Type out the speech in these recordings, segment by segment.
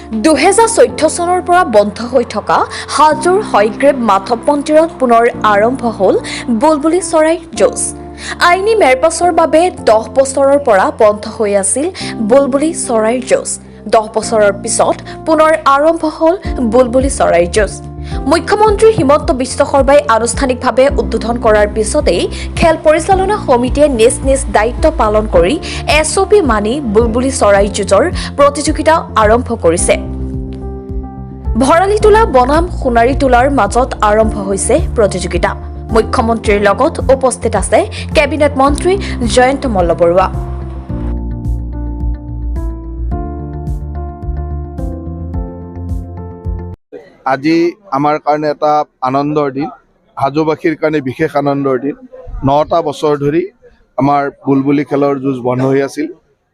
2014 চনৰ পৰা বন্ধ হৈ থকা হাজোৰ হয়গ্ৰেৱ মাধৱ মন্দিৰত পুনৰ আৰম্ভ হ'ল বুলবুলি চৰাইৰ যুঁজ। আইনী মেৰপাছৰ বাবে 10 বছৰৰ পৰা বন্ধ হৈ আছিল বুলবুলি চৰাইৰ যুঁজ। 10 বছৰৰ পিছত পুনৰ আৰম্ভ হ'ল বুলবুলি চৰাইৰ যুঁজ। মুখ্যমন্ত্ৰী হিমন্ত বিশ্ব শৰ্মাই আনুষ্ঠানিকভাৱে উদ্বোধন কৰাৰ পিছতেই খেল পৰিচালনা সমিতিয়ে নিজ নিজ দায়িত্ব পালন কৰি SOP মানি বুলবুলি চৰাই যুঁজৰ প্ৰতিযোগিতা আৰম্ভ কৰিছে। ভৰালি তোলা বনাম সোণাৰী তোলাৰ মাজত আৰম্ভ হৈছে প্ৰতিযোগিতা। মুখ্যমন্ত্ৰীৰ লগত উপস্থিত আছে কেবিনেট মন্ত্ৰী জয়ন্ত মল্লবৰুৱা। আজি আমাৰ কাৰণে এটা আনন্দৰ দিন, হাজোবাসীৰ কাৰণে বিশেষ আনন্দৰ দিন। 9টা বছৰ ধৰি আমাৰ বুলবুলি খেলৰ যুঁজ বন্ধ হৈ আছিল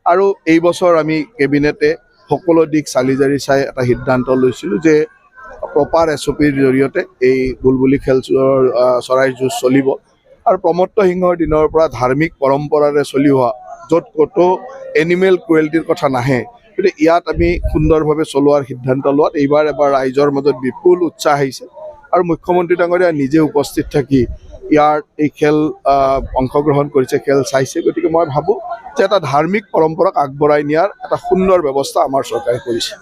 আৰু এই বছৰ আমি কেবিনেটে সকলো দিশ চালি জাৰি চাই এটা সিদ্ধান্ত লৈছিলোঁ যে প্ৰপাৰ SOPৰ জৰিয়তে এই বুলবুলি খেল চৰাইৰ যুঁজ চলিব আৰু প্ৰমত্ত সিংহৰ দিনৰ পৰা ধাৰ্মিক পৰম্পৰাৰে চলি হোৱা, য'ত ক'তো এনিমেল ক্ৰুৱেল্টিৰ কথা নাহে, গতিকে ইয়াত আমি সুন্দৰভাৱে চলোৱাৰ সিদ্ধান্ত লোৱাত এইবাৰ এবাৰ ৰাইজৰ মাজত বিপুল উৎসাহ আহিছে আৰু মুখ্যমন্ত্ৰী ডাঙৰীয়া নিজে উপস্থিত থাকি ইয়াৰ এই খেল অংশগ্ৰহণ কৰিছে, খেল চাইছে। গতিকে মই ভাবোঁ যে এটা ধাৰ্মিক পৰম্পৰাক আগবঢ়াই নিয়াৰ এটা সুন্দৰ ব্যৱস্থা আমাৰ চৰকাৰে কৰিছে।